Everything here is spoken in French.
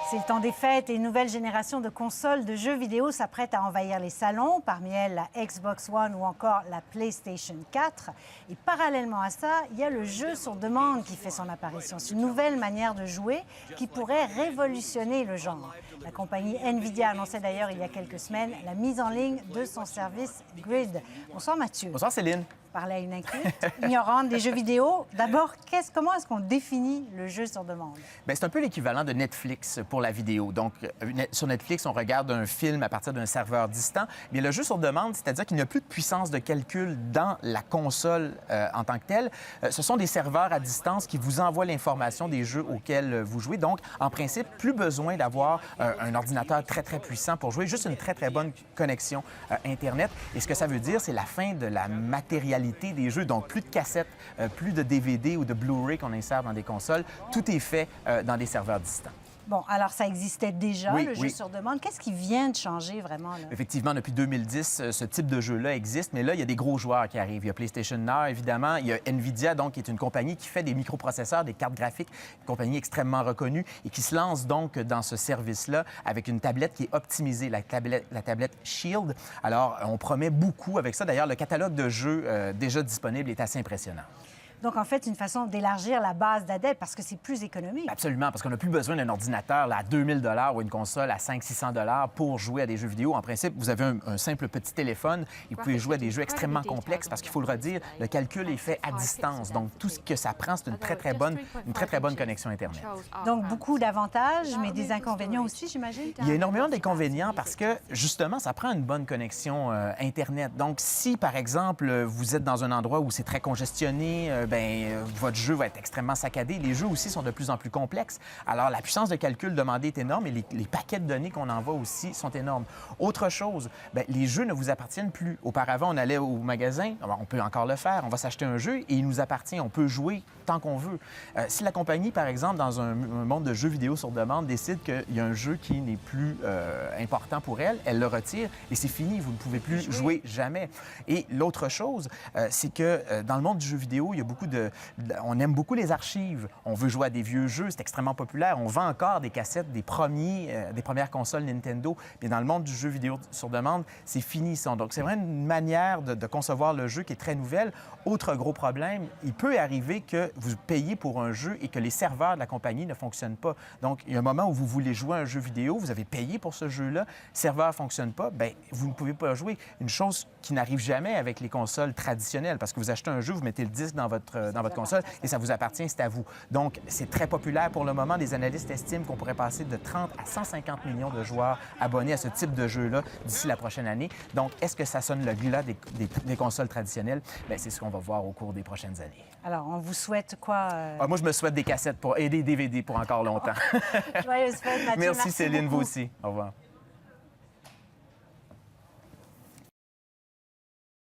C'est le temps des fêtes et une nouvelle génération de consoles de jeux vidéo s'apprête à envahir les salons, parmi elles la Xbox One ou encore la PlayStation 4. Et parallèlement à ça, il y a le jeu sur demande qui fait son apparition. C'est une nouvelle manière de jouer qui pourrait révolutionner le genre. La compagnie Nvidia annonçait d'ailleurs il y a quelques semaines la mise en ligne de son service Grid. Bonsoir Mathieu. Bonsoir Céline. Parler à une inculte, ignorante des jeux vidéo. D'abord, comment est-ce qu'on définit le jeu sur demande? C'est un peu l'équivalent de Netflix pour la vidéo. Donc, sur Netflix, on regarde un film à partir d'un serveur distant. Mais le jeu sur demande, c'est-à-dire qu'il n'y a plus de puissance de calcul dans la console en tant que telle. Ce sont des serveurs à distance qui vous envoient l'information des jeux auxquels vous jouez. Donc, en principe, plus besoin d'avoir un ordinateur très, très puissant pour jouer. Juste une très, très bonne connexion Internet. Et ce que ça veut dire, c'est la fin de la matérialité des jeux, donc plus de cassettes, plus de DVD ou de Blu-ray qu'on insère dans des consoles. Tout est fait dans des serveurs distants. Bon, alors ça existait déjà, oui, le jeu sur demande. Qu'est-ce qui vient de changer vraiment, là? Effectivement, depuis 2010, ce type de jeu-là existe, mais là, il y a des gros joueurs qui arrivent. Il y a PlayStation Now, évidemment. Il y a Nvidia, donc, qui est une compagnie qui fait des microprocesseurs, des cartes graphiques, une compagnie extrêmement reconnue et qui se lance donc dans ce service-là avec une tablette qui est optimisée, la tablette Shield. Alors, on promet beaucoup avec ça. D'ailleurs, le catalogue de jeux déjà disponible est assez impressionnant. Donc, en fait, une façon d'élargir la base d'adeptes parce que c'est plus économique. Absolument, parce qu'on n'a plus besoin d'un ordinateur là, à 2000 $ ou une console à 500-600 $ pour jouer à des jeux vidéo. En principe, vous avez un simple petit téléphone et vous pouvez jouer à des jeux extrêmement complexes parce qu'il faut le redire, le calcul est fait à distance. Donc, tout ce que ça prend, c'est une très, très bonne connexion Internet. Donc, beaucoup d'avantages, mais des inconvénients aussi, j'imagine? Il y a énormément d'inconvénients parce que, justement, ça prend une bonne connexion Internet. Donc, si, par exemple, vous êtes dans un endroit où c'est très congestionné, votre jeu va être extrêmement saccadé. Les jeux aussi sont de plus en plus complexes. Alors, la puissance de calcul demandée est énorme et les paquets de données qu'on envoie aussi sont énormes. Autre chose, les jeux ne vous appartiennent plus. Auparavant, on allait au magasin, on peut encore le faire, on va s'acheter un jeu et il nous appartient, on peut jouer tant qu'on veut. Si la compagnie, par exemple, dans un monde de jeux vidéo sur demande, décide qu'il y a un jeu qui n'est plus important pour elle, elle le retire et c'est fini, vous ne pouvez plus jouer jamais. Et l'autre chose, c'est que dans le monde du jeu vidéo, il y a on aime beaucoup les archives. On veut jouer à des vieux jeux, c'est extrêmement populaire. On vend encore des cassettes des premières consoles Nintendo. Mais dans le monde du jeu vidéo sur demande, c'est fini ça. Donc, c'est vraiment une manière de concevoir le jeu qui est très nouvelle. Autre gros problème, il peut arriver que vous payez pour un jeu et que les serveurs de la compagnie ne fonctionnent pas. Donc, il y a un moment où vous voulez jouer à un jeu vidéo, vous avez payé pour ce jeu-là, le serveur ne fonctionne pas, vous ne pouvez pas jouer. Une chose qui n'arrive jamais avec les consoles traditionnelles, parce que vous achetez un jeu, vous mettez le disque dans votre console et ça vous appartient, c'est à vous. Donc, c'est très populaire pour le moment. Des analystes estiment qu'on pourrait passer de 30 à 150 millions de joueurs abonnés à ce type de jeu-là d'ici la prochaine année. Donc, est-ce que ça sonne le glas des consoles traditionnelles? C'est ce qu'on va voir au cours des prochaines années. Alors, on vous souhaite quoi? Moi, je me souhaite des cassettes et des DVD pour encore longtemps. Joyeuses fêtes, Mathieu. Merci Céline, beaucoup. vous aussi. Au revoir.